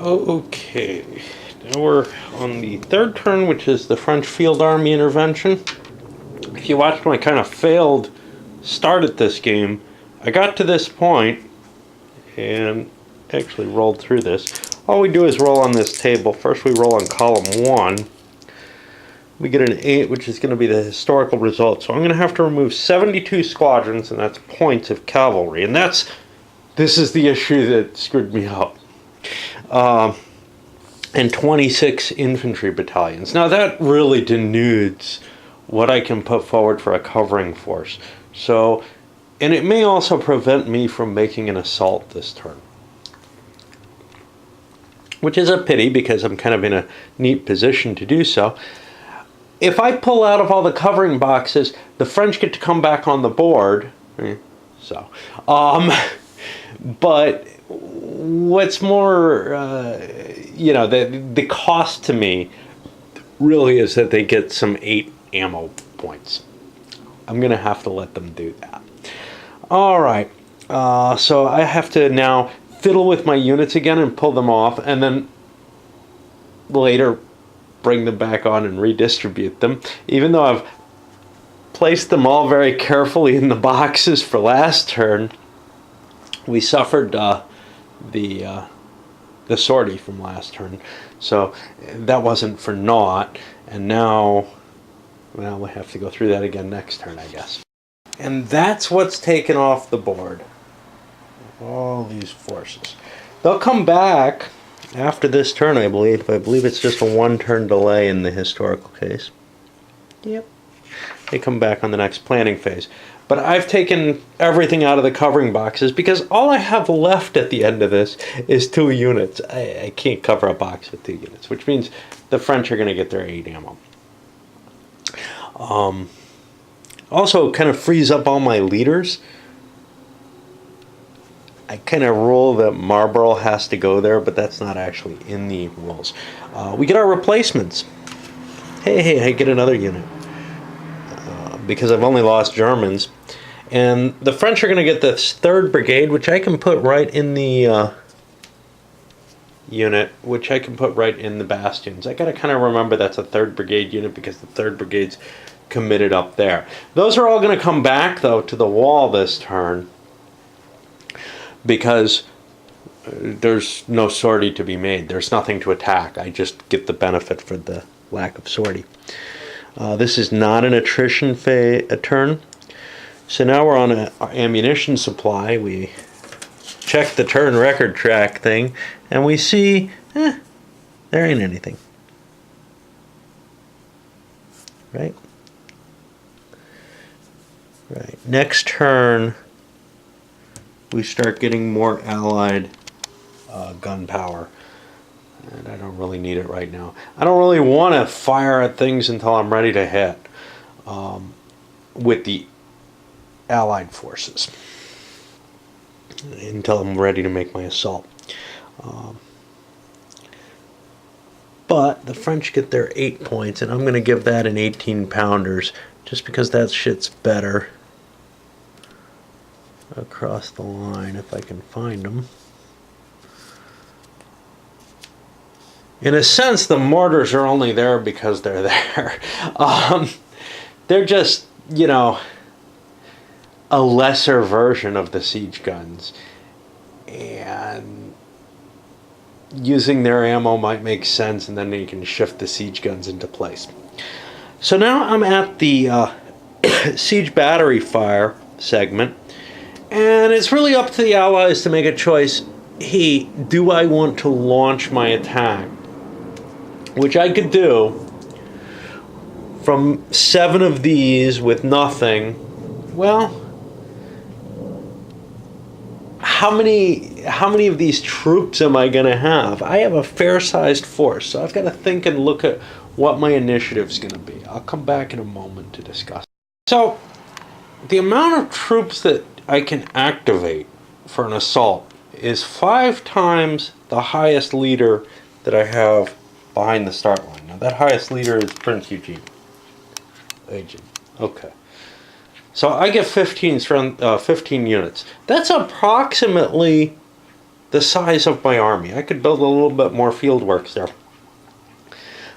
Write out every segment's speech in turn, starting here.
Okay, now we're on the third turn, which is the French Field Army intervention. If you watched my kind of failed start at this game, I got to this point and actually rolled through this. All we do is roll on this table. First we roll on column 1. We get an 8, which is going to be the historical result. So I'm going to have to remove 72 squadrons, and that's points of cavalry. And this is the issue that screwed me up. And 26 infantry battalions. Now that really denudes what I can put forward for a covering force. So, and it may also prevent me from making an assault this turn. Which is a pity because I'm kind of in a neat position to do so. If I pull out of all the covering boxes, the French get to come back on the board. So, but what's more, the cost to me really is that they get some 8 ammo points. I'm going to have to let them do that. All right, so I have to now fiddle with my units again and pull them off, and then later bring them back on and redistribute them, even though I've placed them all very carefully in the boxes for last turn. We suffered the sortie from last turn, so that wasn't for naught, and now, well, we'll have to go through that again next turn, I guess. And that's what's taken off the board. All these forces. They'll come back after this turn, I believe. I believe it's just a 1-turn delay in the historical case. Yep. They come back on the next planning phase. But I've taken everything out of the covering boxes because all I have left at the end of this is 2 units. I can't cover a box with 2 units, which means the French are going to get their 8 ammo. Also, kind of frees up all my leaders. I kind of rule that Marlborough has to go there, but that's not actually in the rules. We get our replacements. Hey, I get another unit. Because I've only lost Germans. And the French are going to get this 3rd Brigade, which I can put right in the unit, which I can put right in the bastions. I got to kind of remember that's a 3rd Brigade unit because the 3rd Brigade's committed up there. Those are all going to come back, though, to the wall this turn, because there's no sortie to be made. There's nothing to attack. I just get the benefit for the lack of sortie. This is not an attrition turn. So now we're on an ammunition supply. We check the turn record track thing, and we see, there ain't anything. Right? Right. Next turn, we start getting more Allied gunpowder. And I don't really need it right now. I don't really want to fire at things until I'm ready to hit with the Allied forces. Until I'm ready to make my assault. But the French get their 8 points, and I'm going to give that an 18-pounders just because that shit's better. Across the line, if I can find them. In a sense, the mortars are only there because they're there. They're just, a lesser version of the siege guns. And using their ammo might make sense, and then you can shift the siege guns into place. So now I'm at the siege battery fire segment. And it's really up to the Allies to make a choice. Hey, do I want to launch my attack? Which I could do from 7 of these with nothing. Well, how many of these troops am I going to have? I have a fair-sized force, so I've got to think and look at what my initiative's going to be. I'll come back in a moment to discuss. So, the amount of troops that I can activate for an assault is 5 times the highest leader that I have behind the start line. Now that highest leader is Prince Eugene. Okay. So I get 15 units. That's approximately the size of my army. I could build a little bit more field works there.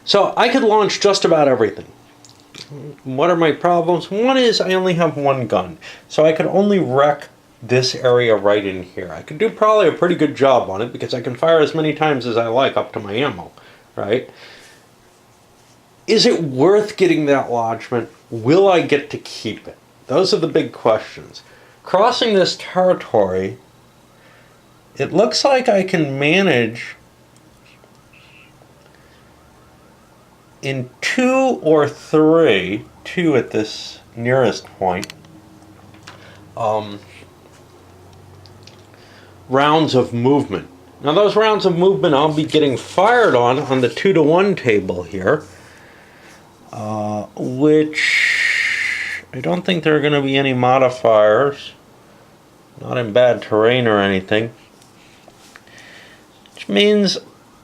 So I could launch just about everything. What are my problems? One is I only have one gun, so I could only wreck this area right in here. I could do probably a pretty good job on it because I can fire as many times as I like up to my ammo, right? Is it worth getting that lodgement? Will I get to keep it? Those are the big questions. Crossing this territory, it looks like I can manage in 2 or 3, 2 at this nearest point, rounds of movement. Now those rounds of movement I'll be getting fired on the 2-to-1 table here, which I don't think there are going to be any modifiers, not in bad terrain or anything, which means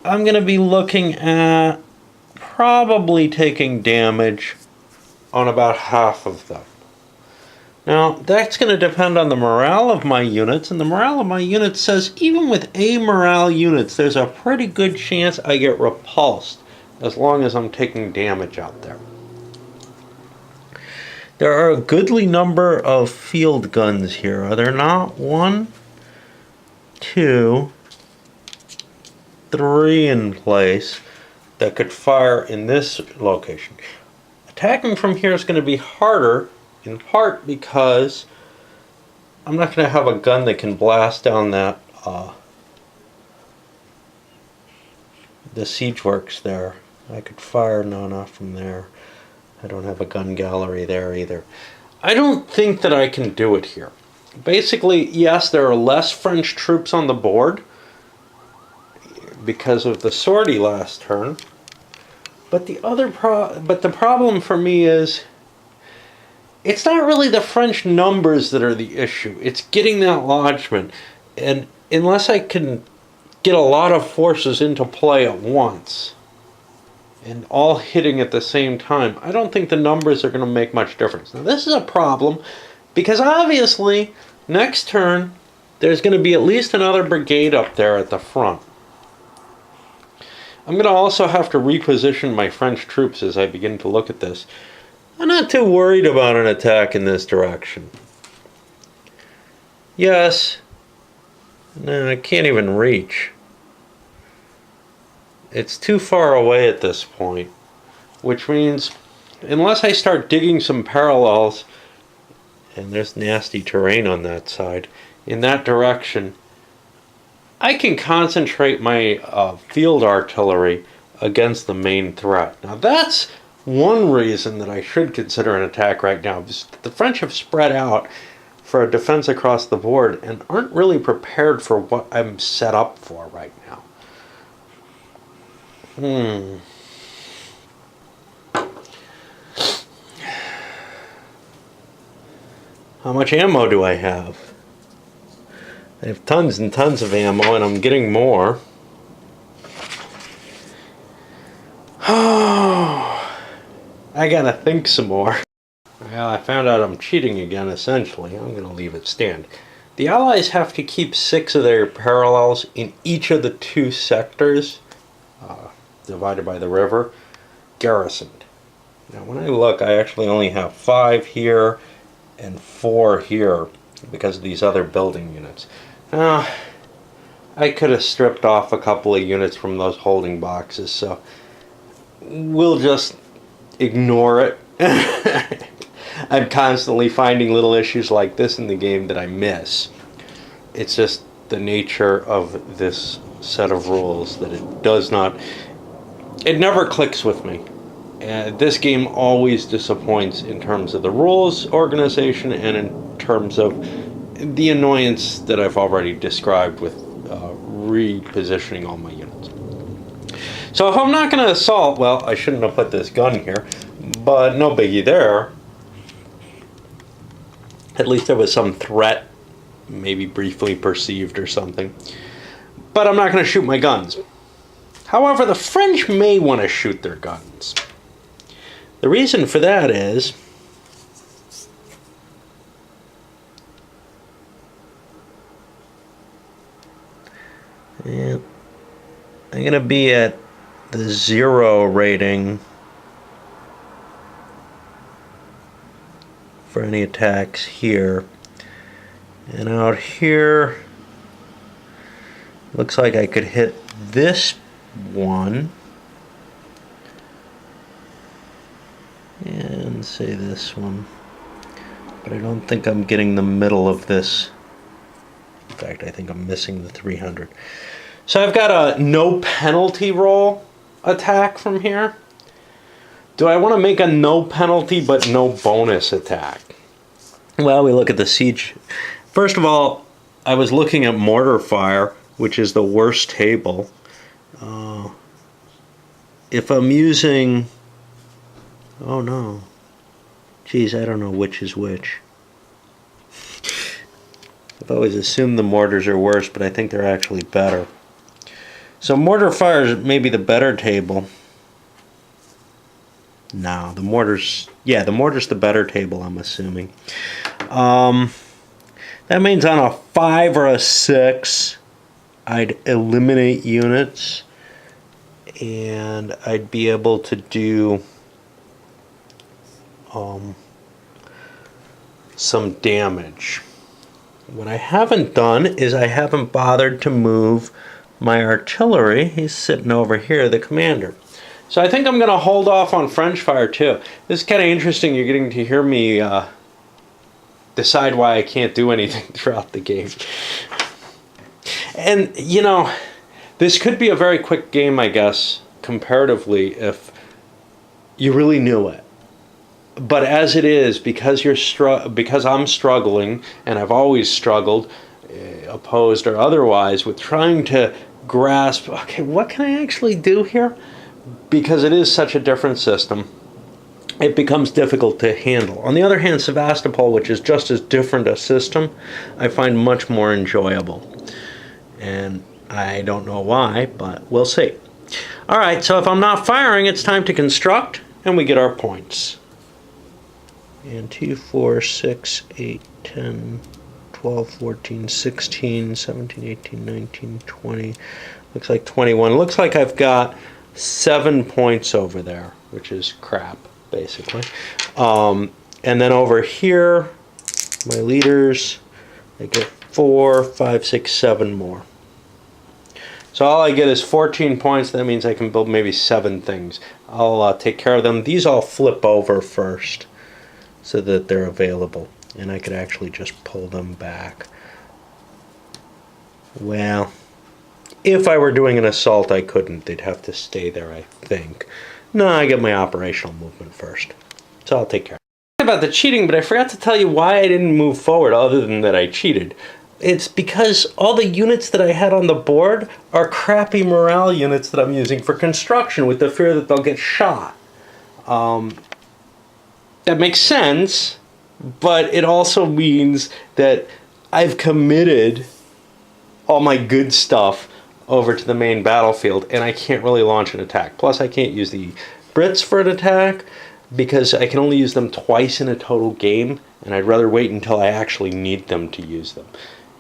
I'm going to be looking at probably taking damage on about half of them. Now, that's going to depend on the morale of my units, and the morale of my units says even with A morale units, there's a pretty good chance I get repulsed as long as I'm taking damage out there. There are a goodly number of field guns here, are there not? 1, 2, 3 in place that could fire in this location. Attacking from here is going to be harder, in part because I'm not going to have a gun that can blast down that the siege works there. I could fire, no, not from there. I don't have a gun gallery there either. I don't think that I can do it here. Basically, yes, there are less French troops on the board because of the sortie last turn. But the problem for me is it's not really the French numbers that are the issue. It's getting that lodgement. And unless I can get a lot of forces into play at once and all hitting at the same time, I don't think the numbers are going to make much difference. Now this is a problem because obviously next turn there's going to be at least another brigade up there at the front. I'm going to also have to reposition my French troops as I begin to look at this. I'm not too worried about an attack in this direction. Yes. No, I can't even reach. It's too far away at this point, which means unless I start digging some parallels, and there's nasty terrain on that side, in that direction, I can concentrate my field artillery against the main threat. Now that's one reason that I should consider an attack right now, because the French have spread out for a defense across the board and aren't really prepared for what I'm set up for right now. How much ammo do I have? I have tons and tons of ammo, and I'm getting more. Oh, I gotta think some more. Well, I found out I'm cheating again, essentially. I'm gonna leave it stand. The Allies have to keep 6 of their parallels in each of the 2 sectors, divided by the river, garrisoned. Now, when I look, I actually only have 5 here and 4 here because of these other building units. I could have stripped off a couple of units from those holding boxes, so we'll just ignore it. I'm constantly finding little issues like this in the game that I miss. It's just the nature of this set of rules that it never clicks with me. This game always disappoints in terms of the rules organization and in terms of the annoyance that I've already described with repositioning all my units. So if I'm not going to assault, well, I shouldn't have put this gun here, but no biggie there. At least there was some threat, maybe briefly perceived or something. But I'm not going to shoot my guns. However, the French may want to shoot their guns. The reason for that is And I'm going to be at the 0 rating for any attacks here. And out here, looks like I could hit this one. And say this one. But I don't think I'm getting the middle of this. In fact, I think I'm missing the 300. So I've got a no penalty roll attack from here. Do I want to make a no penalty but no bonus attack? Well, we look at the siege. First of all, I was looking at mortar fire, which is the worst table. If I'm using... Oh no. Geez, I don't know which is which. I've always assumed the mortars are worse, but I think they're actually better. So mortar fire is maybe the better table. No, the mortar's... Yeah, the mortar's the better table, I'm assuming. That means on a 5 or a 6, I'd eliminate units. And I'd be able to do... some damage. What I haven't done is I haven't bothered to move my artillery. He's sitting over here, the commander. So I think I'm going to hold off on French fire too. This is kind of interesting. You're getting to hear me decide why I can't do anything throughout the game. And, you know, this could be a very quick game, I guess, comparatively, if you really knew it. But as it is, because I'm struggling, and I've always struggled, opposed or otherwise, with trying to grasp, okay, what can I actually do here? Because it is such a different system, it becomes difficult to handle. On the other hand, Sevastopol, which is just as different a system, I find much more enjoyable. And I don't know why, but we'll see. All right, so if I'm not firing, it's time to construct, and we get our points. And 2, 4, 6, 8, 10, 12, 14, 16, 17, 18, 19, 20. Looks like 21. Looks like I've got 7 points over there, which is crap, basically. And then over here, my leaders, I get 4, 5, 6, 7 more. So all I get is 14 points. That means I can build maybe 7 things. I'll take care of them. These all flip over first, so that they're available, and I could actually just pull them back. Well, if I were doing an assault, I couldn't. They'd have to stay there, I think. No, I get my operational movement first, so I'll take care. About the cheating, but I forgot to tell you why I didn't move forward other than that I cheated. It's because all the units that I had on the board are crappy morale units that I'm using for construction with the fear that they'll get shot. That makes sense, but it also means that I've committed all my good stuff over to the main battlefield, and I can't really launch an attack. Plus, I can't use the Brits for an attack because I can only use them twice in a total game, and I'd rather wait until I actually need them to use them.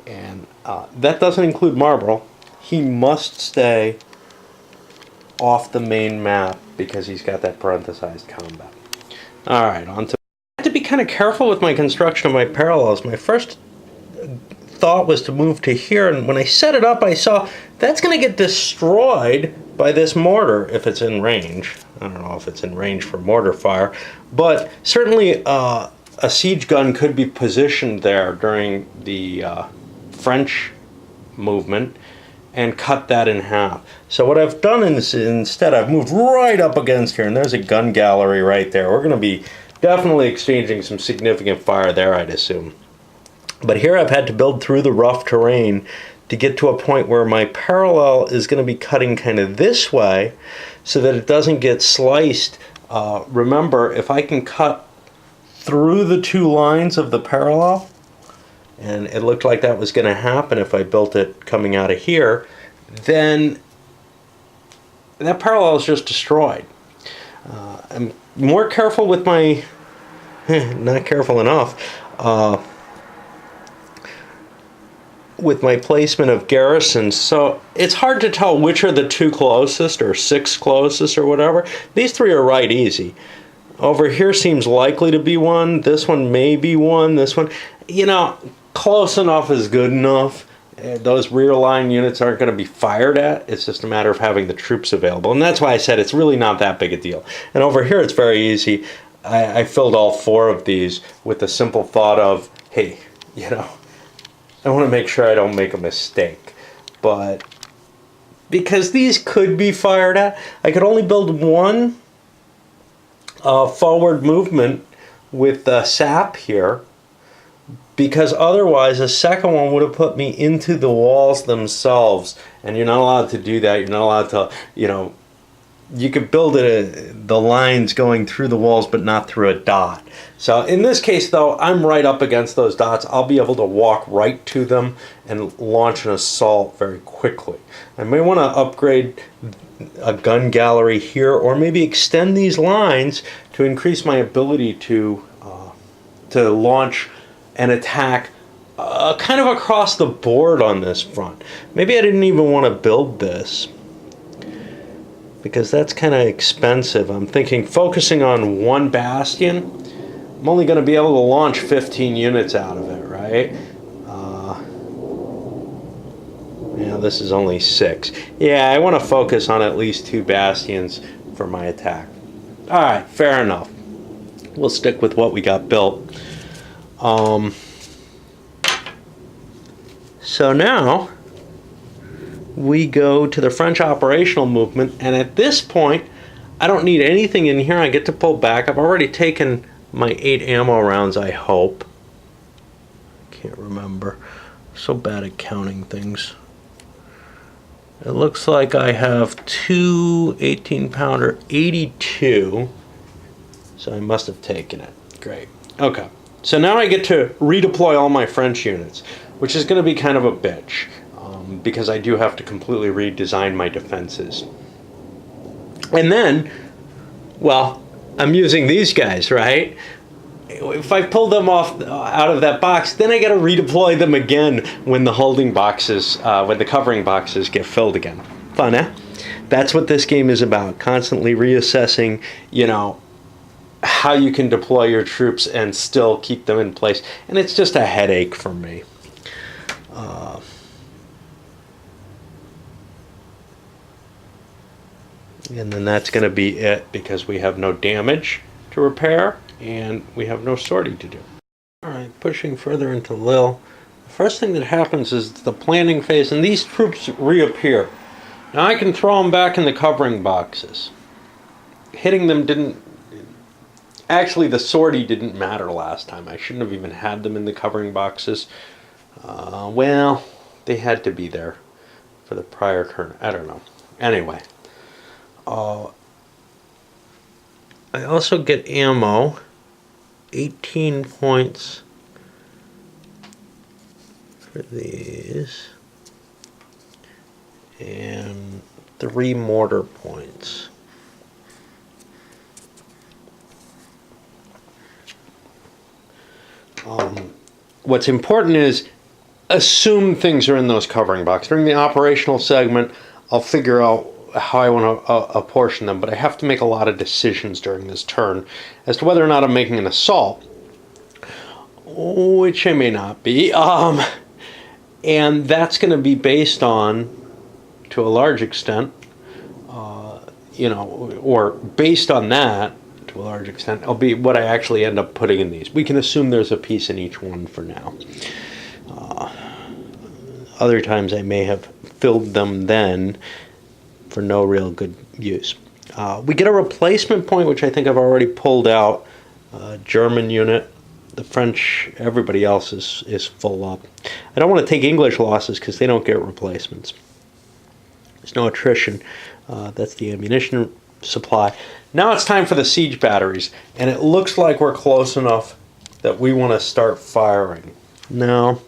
And that doesn't include Marlborough. He must stay off the main map because he's got that parenthesized combat. Alright, on to... I have to be kind of careful with my construction of my parallels. My first thought was to move to here, and when I set it up I saw that's going to get destroyed by this mortar if it's in range. I don't know if it's in range for mortar fire, but certainly a siege gun could be positioned there during the French movement and cut that in half. So what I've done is instead I've moved right up against here, and there's a gun gallery right there. We're going to be definitely exchanging some significant fire there, I'd assume. But here I've had to build through the rough terrain to get to a point where my parallel is going to be cutting kind of this way so that it doesn't get sliced. Remember, if I can cut through the 2 lines of the parallel, and it looked like that was going to happen if I built it coming out of here, then that parallel is just destroyed. I'm more careful with my... not careful enough. with my placement of garrisons, so it's hard to tell which are the 2 closest or 6 closest or whatever. These 3 are right easy. Over here seems likely to be 1. This one may be 1. This one, you know, close enough is good enough. Those rear line units aren't going to be fired at. It's just a matter of having the troops available. And that's why I said it's really not that big a deal. And over here it's very easy. I filled all 4 of these with the simple thought of, hey, you know, I want to make sure I don't make a mistake. But because these could be fired at, I could only build 1 forward movement with sap here, because otherwise a second one would have put me into the walls themselves, and you're not allowed to do that. You're not allowed to, you know, you could build the lines going through the walls but not through a dot. So in this case though, I'm right up against those dots. I'll be able to walk right to them and launch an assault very quickly. I may want to upgrade a gun gallery here, or maybe extend these lines to increase my ability to launch an attack kind of across the board on this front. Maybe I didn't even want to build this, because that's kind of expensive. I'm thinking focusing on 1 bastion, I'm only going to be able to launch 15 units out of it, right? Yeah, this is only 6. Yeah, I want to focus on at least 2 bastions for my attack. Alright, fair enough. We'll stick with what we got built. So now we go to the French operational movement, and at this point I don't need anything in here. I get to pull back. I've already taken my 8 ammo rounds, I hope. Can't remember. So bad at counting things. It looks like I have 2 18-pounder 82, so I must have taken it. Great. Okay, so now I get to redeploy all my French units, which is going to be kind of a bitch, because I do have to completely redesign my defenses. And then, well, I'm using these guys, right? If I pull them off out of that box, then I got to redeploy them again when the holding boxes, when the covering boxes get filled again. Fun, eh? That's what this game is about. Constantly reassessing, you know, how you can deploy your troops and still keep them in place. And it's just a headache for me. And then that's going to be it, because we have no damage to repair and we have no sorting to do. Alright, pushing further into Lille. The first thing that happens is the planning phase, and these troops reappear. Now I can throw them back in the covering boxes. Hitting them didn't... Actually, the sortie didn't matter last time. I shouldn't have even had them in the covering boxes. Well, they had to be there for the prior turn. I don't know. Anyway. I also get ammo, 18 points for these, and 3 mortar points. What's important is assume things are in those covering boxes. During the operational segment, I'll figure out how I want to apportion them, but I have to make a lot of decisions during this turn as to whether or not I'm making an assault, which I may not be, and that's going to be based on, to a large extent, you know, or based on that, to a large extent, it'll be what I actually end up putting in these. We can assume there's a piece in each one for now. Other times I may have filled them then for no real good use. We get a replacement point, which I think I've already pulled out. German unit. The French, everybody else is full up. I don't want to take English losses because they don't get replacements. There's no attrition. That's the ammunition supply. Now it's time for the siege batteries, and it looks like we're close enough that we want to start firing. Now,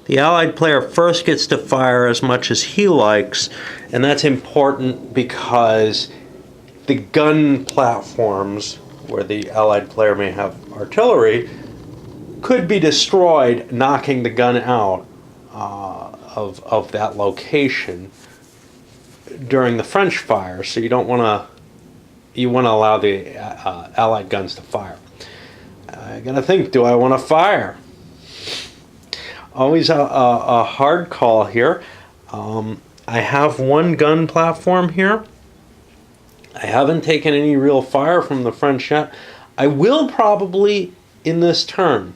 The Allied player first gets to fire as much as he likes, and that's important because the gun platforms where the Allied player may have artillery could be destroyed, knocking the gun out of that location during the French fire. So you don't want to. You want to allow the Allied guns to fire. I gotta think. Do I want to fire? Always a hard call here. I have one gun platform here. I haven't taken any real fire from the French yet. I will probably in this turn.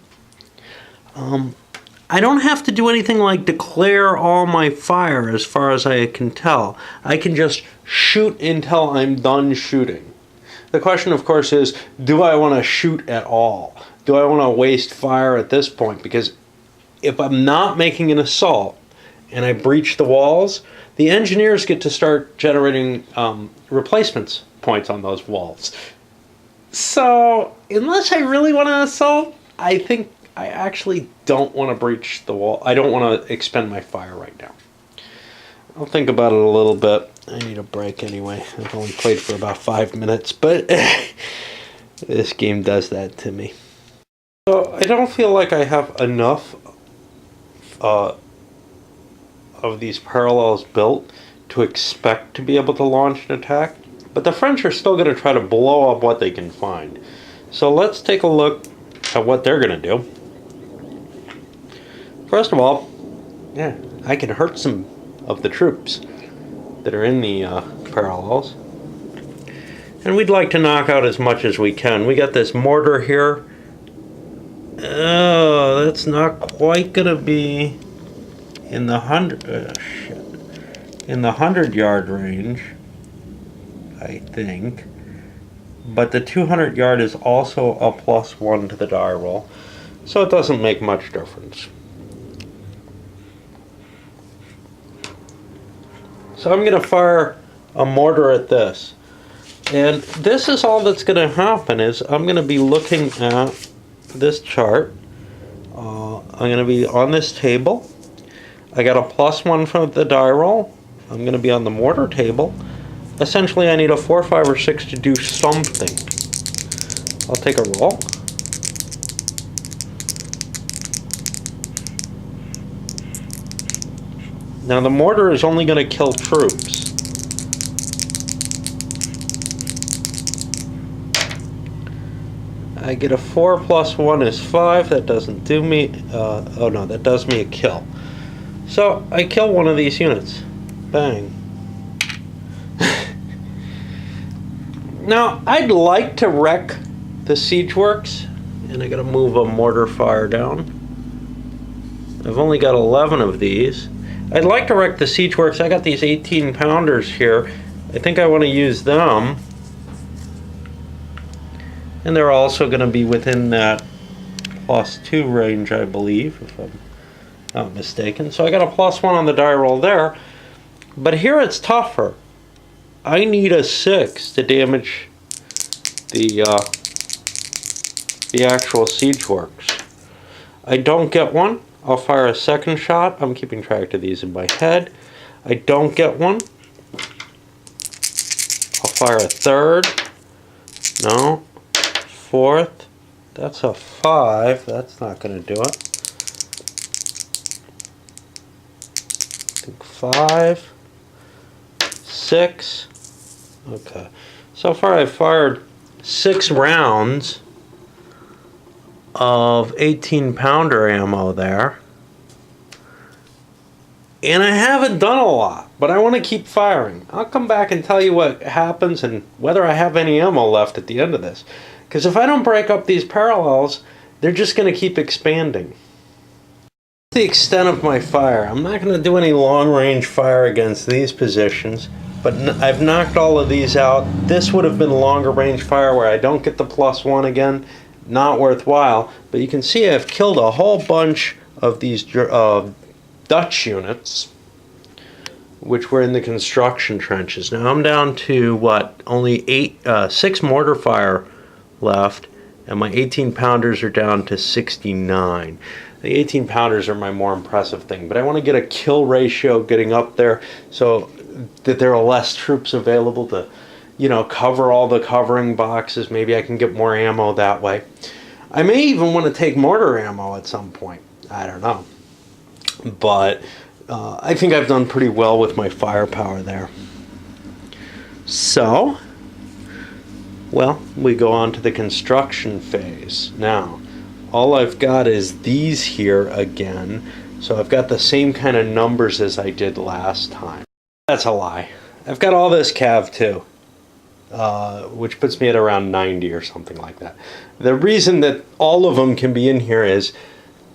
I don't have to do anything like declare all my fire as far as I can tell. I can just shoot until I'm done shooting. The question, of course, is, do I want to shoot at all? Do I want to waste fire at this point? Because if I'm not making an assault and I breach the walls, the engineers get to start generating replacements points on those walls. So unless I really want to assault, I think I actually don't want to breach the wall. I don't want to expend my fire right now. I'll think about it a little bit. I need a break anyway. I've only played for about 5 minutes, but this game does that to me. So I don't feel like I have enough of these parallels built to expect to be able to launch an attack, but the French are still going to try to blow up what they can find. So let's take a look at what they're going to do. First of all, yeah, I can hurt some of the troops that are in the parallels, and we'd like to knock out as much as we can. We got this mortar here. Oh, that's not quite gonna be in the 100-yard range, I think. But the 200-yard is also a +1 to the die roll, so it doesn't make much difference. So I'm going to fire a mortar at this. And this is all that's going to happen is I'm going to be looking at this chart. I'm going to be on this table. I got a +1 from the die roll. I'm going to be on the mortar table. Essentially, I need a 4, 5, or 6 to do something. I'll take a roll. Now the mortar is only going to kill troops. I get a 4 + 1 is 5. That doesn't do me. Oh no, that does me a kill. So I kill one of these units. Bang. Now I'd like to wreck the siege works, and I got to move a mortar fire down. I've only got 11 of these. I'd like to wreck the siege works. I got these 18-pounders here. I think I want to use them. And they're also going to be within that +2 range, I believe, if I'm not mistaken. So I got a +1 on the die roll there. But here it's tougher. I need a 6 to damage the actual siege works. I don't get one. I'll fire a second shot. I'm keeping track of these in my head. I don't get one. I'll fire a third. No. Fourth. That's a 5. That's not going to do it. I think 5. 6. Okay. So far I've fired 6 rounds of 18-pounder ammo there. And I haven't done a lot, but I want to keep firing. I'll come back and tell you what happens and whether I have any ammo left at the end of this. Because if I don't break up these parallels, they're just going to keep expanding. That's the extent of my fire. I'm not going to do any long-range fire against these positions, but I've knocked all of these out. This would have been longer range fire where I don't get the +1 again. Not worthwhile, but you can see I've killed a whole bunch of these Dutch units, which were in the construction trenches. Now I'm down to what, only 6 mortar fire left, and my 18-pounders are down to 69. The 18 pounders are my more impressive thing, but I want to get a kill ratio getting up there so that there are less troops available to, you know, cover all the covering boxes. Maybe I can get more ammo that way. I may even want to take mortar ammo at some point. I don't know. But I think I've done pretty well with my firepower there. So, well, we go on to the construction phase. Now, all I've got is these here again. So I've got the same kind of numbers as I did last time. That's a lie. I've got all this cav too, which puts me at around 90 or something like that. The reason that all of them can be in here is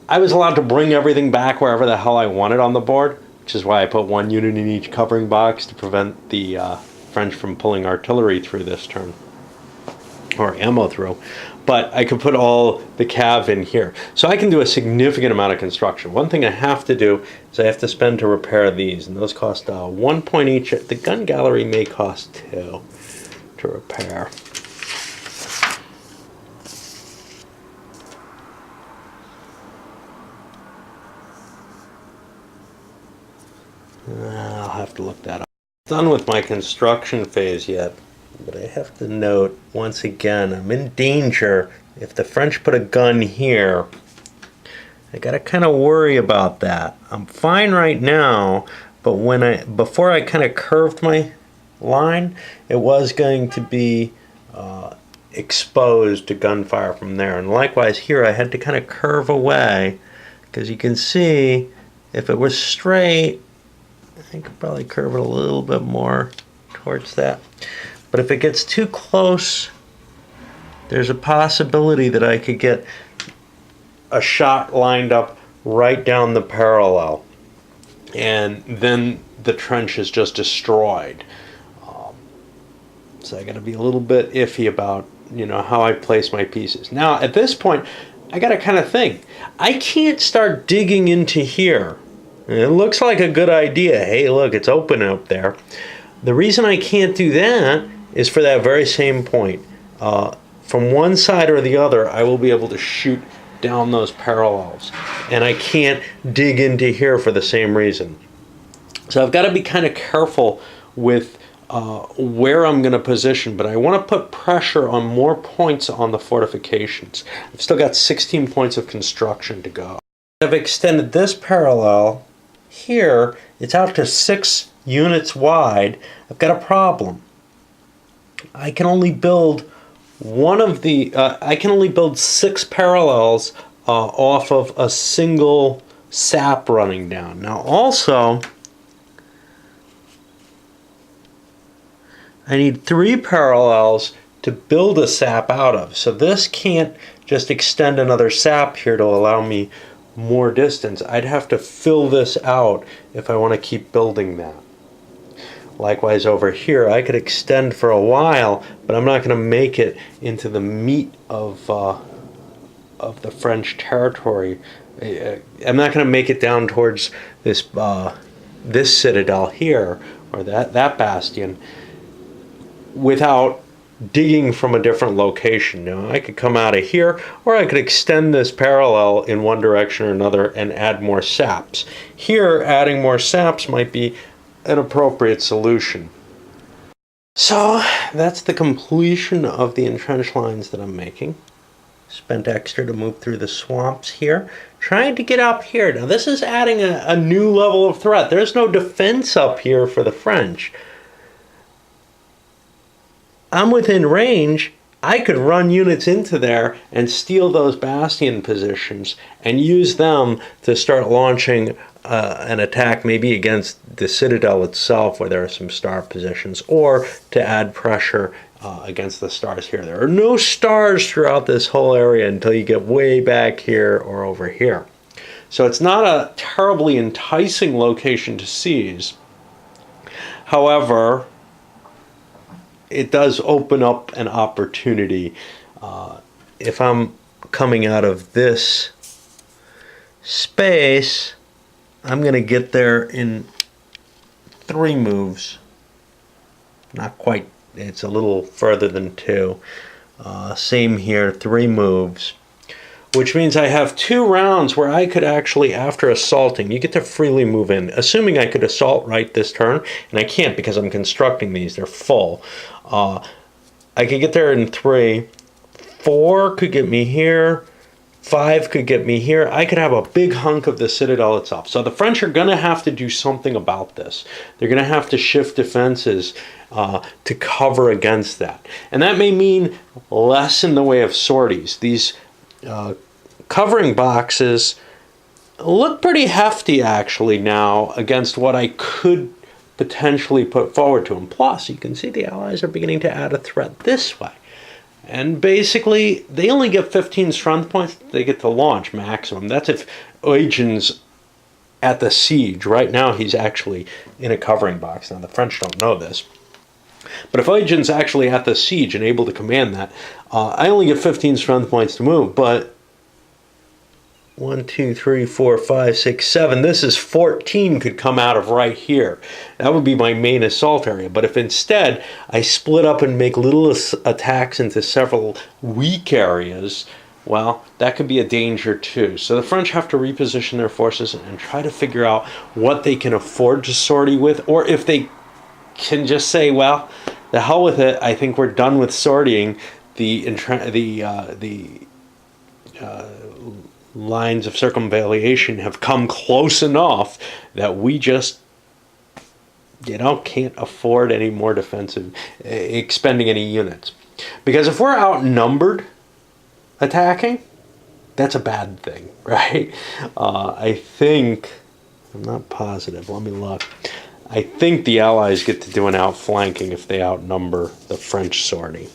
I was allowed to bring everything back wherever the hell I wanted on the board, which is why I put one unit in each covering box to prevent the French from pulling artillery through this turn, or ammo through. But I could put all the cav in here. So I can do a significant amount of construction. One thing I have to do is I have to spend to repair these, and those cost 1 point each. The gun gallery may cost 2 to repair. I'll have to look that up. Done with my construction phase yet, but I have to note once again I'm in danger. If the French put a gun here, I gotta kind of worry about that. I'm fine right now, but before I kind of curved my line, it was going to be exposed to gunfire from there. And likewise here, I had to kind of curve away, because you can see if it was straight, I could probably curve it a little bit more towards that. But if it gets too close, there's a possibility that I could get a shot lined up right down the parallel, and then the trench is just destroyed. So I got to be a little bit iffy about, you know, how I place my pieces. Now at this point, I got to kind of think. I can't start digging into here. It looks like a good idea. Hey, look, it's open up there. The reason I can't do that is for that very same point. From one side or the other, I will be able to shoot down those parallels. And I can't dig into here for the same reason. So I've got to be kind of careful with where I'm going to position, but I want to put pressure on more points on the fortifications. I've still got 16 points of construction to go. I've extended this parallel here. It's out to 6 units wide. I've got a problem. I can only build I can only build 6 parallels off of a single sap running down. Now also, I need 3 parallels to build a sap out of. So this can't just extend another sap here to allow me more distance. I'd have to fill this out if I want to keep building that. Likewise over here, I could extend for a while, but I'm not going to make it into the meat of the French territory. I'm not going to make it down towards this this citadel here, or that bastion, without digging from a different location. Now, I could come out of here, or I could extend this parallel in one direction or another and add more saps. Here, adding more saps might be an appropriate solution. So that's the completion of the entrenched lines that I'm making. Spent extra to move through the swamps here, trying to get up here. Now this is adding a new level of threat. There's no defense up here for the French. I'm within range. I could run units into there and steal those bastion positions and use them to start launching an attack, maybe against the citadel itself where there are some star positions, or to add pressure against the stars here. There are no stars throughout this whole area until you get way back here or over here. So it's not a terribly enticing location to seize. However, it does open up an opportunity. If I'm coming out of this space, I'm going to get there in 3 moves. Not quite, it's a little further than 2. Same here, 3 moves. which means I have 2 rounds where I could actually, after assaulting, you get to freely move in, assuming I could assault right this turn, and I can't because I'm constructing these, they're full. I could get there in 3. 4 could get me here. 5 could get me here. I could have a big hunk of the citadel itself. So the French are going to have to do something about this. They're going to have to shift defenses to cover against that. And that may mean less in the way of sorties. These covering boxes look pretty hefty actually now against what I could potentially put forward to them. Plus, you can see the Allies are beginning to add a threat this way. And basically, they only get 15 strength points. They get to launch maximum. That's if Eugen's at the siege. Right now, he's actually in a covering box. Now, the French don't know this. But if Eugen's actually at the siege and able to command that, I only get 15 strength points to move. But 1, 2, 3, 4, 5, 6, 7. This is 14 could come out of right here. That would be my main assault area. But if instead I split up and make little attacks into several weak areas, well, that could be a danger too. So the French have to reposition their forces and try to figure out what they can afford to sortie with, or if they can just say, well, the hell with it. I think we're done with sortying. The lines of circumvallation have come close enough that we just, can't afford any more defensive, expending any units. Because if we're outnumbered attacking, that's a bad thing, right? I think, I'm not positive, let me look. I think the Allies get to do an outflanking if they outnumber the French sortie.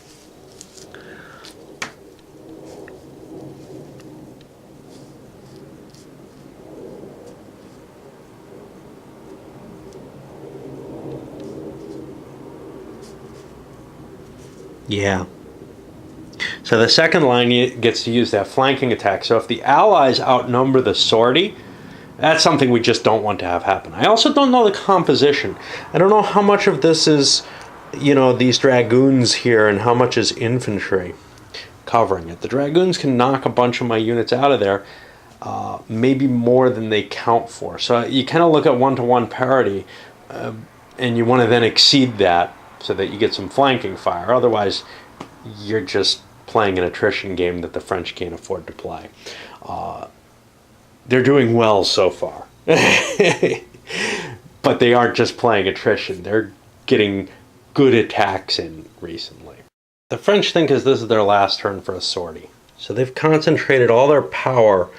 Yeah. So the second line gets to use that flanking attack. So if the Allies outnumber the sortie, that's something we just don't want to have happen. I also don't know the composition. I don't know how much of this is, these dragoons here and how much is infantry covering it. The dragoons can knock a bunch of my units out of there, maybe more than they count for. So you kind of look at one-to-one parity, and you want to then exceed that, so that you get some flanking fire. Otherwise, you're just playing an attrition game that the French can't afford to play. They're doing well so far. But they aren't just playing attrition. They're getting good attacks in recently. The French think this is their last turn for a sortie. So they've concentrated all their power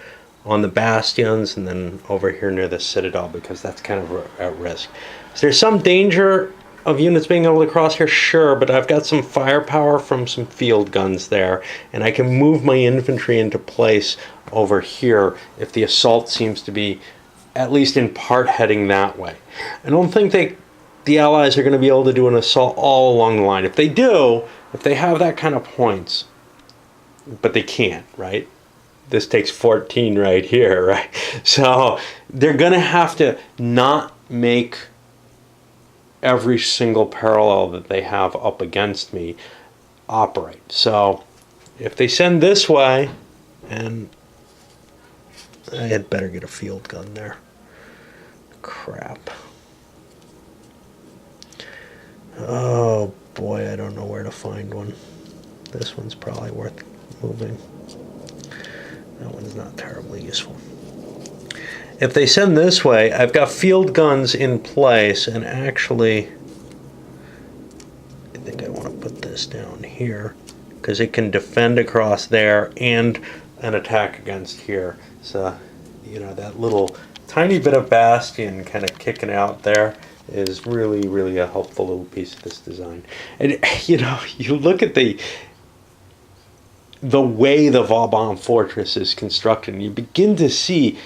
on the bastions and then over here near the citadel because that's kind of at risk. Is there some danger of units being able to cross here? Sure, but I've got some firepower from some field guns there, and I can move my infantry into place over here if the assault seems to be at least in part heading that way. I don't think the Allies are going to be able to do an assault all along the line. If they do, if they have that kind of points, but they can't, right? This takes 14 right here, right? So they're going to have to not make every single parallel that they have up against me operate. So if they send this way, and I had better get a field gun there. Crap. Oh boy, I don't know where to find one. This one's probably worth moving. That one's not terribly useful. If they send this way, I've got field guns in place, and actually, I think I want to put this down here, because it can defend across there and an attack against here. So, that little tiny bit of bastion kind of kicking out there is really, really a helpful little piece of this design. And, you look at the way the Vauban fortress is constructed, and you begin to see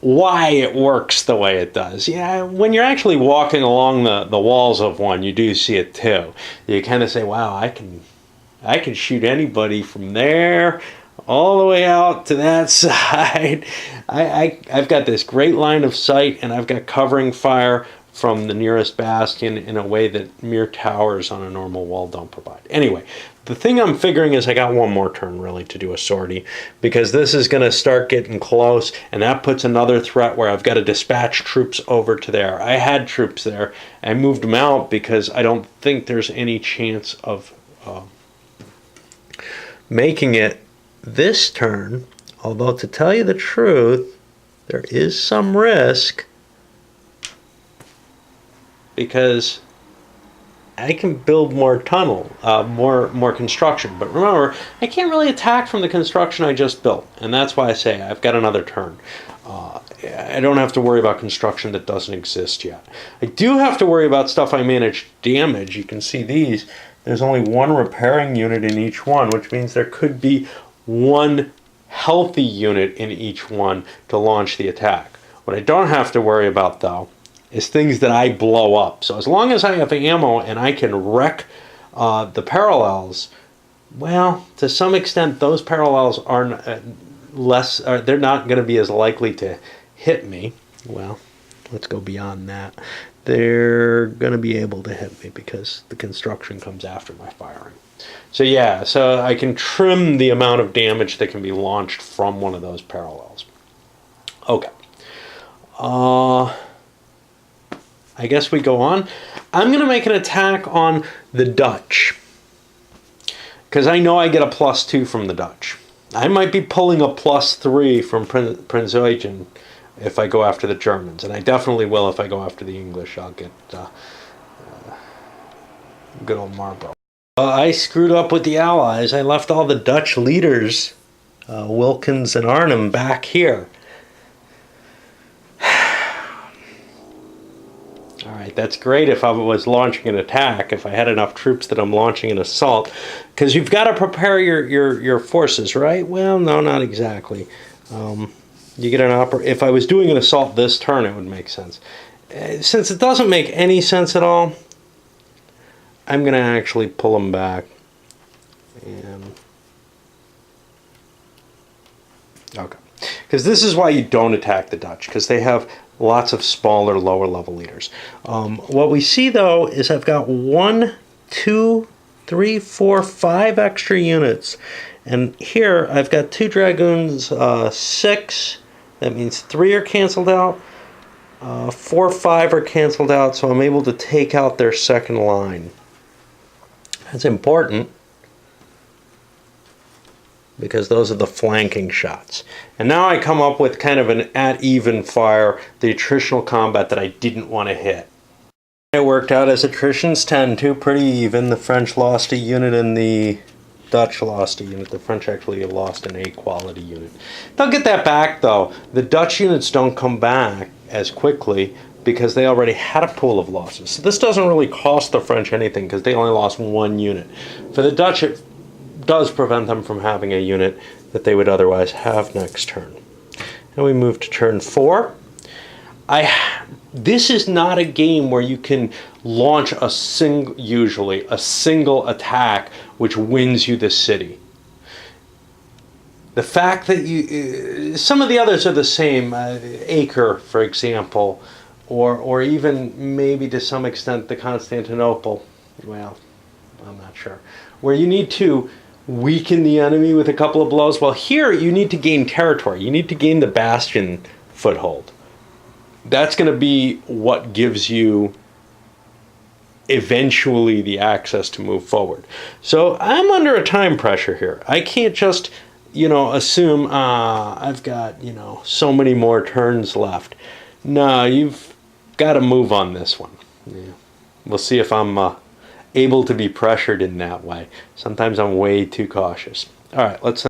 why it works the way it does. Yeah, when you're actually walking along the walls of one, you do see it too. You kind of say, wow, I can shoot anybody from there all the way out to that side. I've got this great line of sight, and I've got covering fire from the nearest bastion in a way that mere towers on a normal wall don't provide. Anyway, the thing I'm figuring is I got one more turn really to do a sortie, because this is going to start getting close, and that puts another threat where I've got to dispatch troops over to there. I had troops there. I moved them out because I don't think there's any chance of making it this turn, although to tell you the truth, there is some risk, because I can build more tunnel, more construction. But remember, I can't really attack from the construction I just built, and that's why I say I've got another turn. I don't have to worry about construction that doesn't exist yet. I do have to worry about stuff I managed damage. You can see these. There's only one repairing unit in each one, which means there could be one healthy unit in each one to launch the attack. What I don't have to worry about, though, is things that I blow up. So as long as I have ammo and I can wreck the parallels, well, to some extent, those parallels are they're not going to be as likely to hit me. Well, let's go beyond that. They're going to be able to hit me because the construction comes after my firing. So yeah, so I can trim the amount of damage that can be launched from one of those parallels. Okay. I guess we go on. I'm going to make an attack on the Dutch, because I know I get a +2 from the Dutch. I might be pulling a +3 from Prince Eugen if I go after the Germans, and I definitely will if I go after the English. I'll get good old Marlborough. I screwed up with the Allies. I left all the Dutch leaders, Wilkins and Arnhem, back here. Alright, that's great if I was launching an attack, if I had enough troops that I'm launching an assault, because you've got to prepare your forces, right? Well, no, not exactly. You get if I was doing an assault this turn, it would make sense. Since it doesn't make any sense at all, I'm going to actually pull them back. And okay. Because this is why you don't attack the Dutch, because they have lots of smaller, lower level leaders. What we see, though, is I've got 1, 2, 3, 4, 5 extra units. And here I've got 2 dragoons, 6. That means 3 are canceled out. 4, 5 are canceled out, so I'm able to take out their second line. That's important, because those are the flanking shots. And now I come up with kind of an at even fire, the attritional combat that I didn't want to hit. It worked out as attritions 10-2, pretty even. The French lost a unit and the Dutch lost a unit. The French actually lost an A-quality unit. They'll get that back, though. The Dutch units don't come back as quickly because they already had a pool of losses. So this doesn't really cost the French anything because they only lost 1 unit. For the Dutch, it does prevent them from having a unit that they would otherwise have next turn. And we move to turn 4. This is not a game where you can launch usually a single attack which wins you the city. The fact that some of the others are the same, Acre, for example, or even maybe to some extent the Constantinople, well, I'm not sure, where you need to weaken the enemy with a couple of blows. Well, here you need to gain territory. You need to gain the bastion foothold. That's going to be what gives you eventually the access to move forward. So I'm under a time pressure here. I can't just, assume I've got, so many more turns left. No, you've got to move on this one. Yeah. We'll see if I'm able to be pressured in that way. Sometimes I'm way too cautious. All right, let's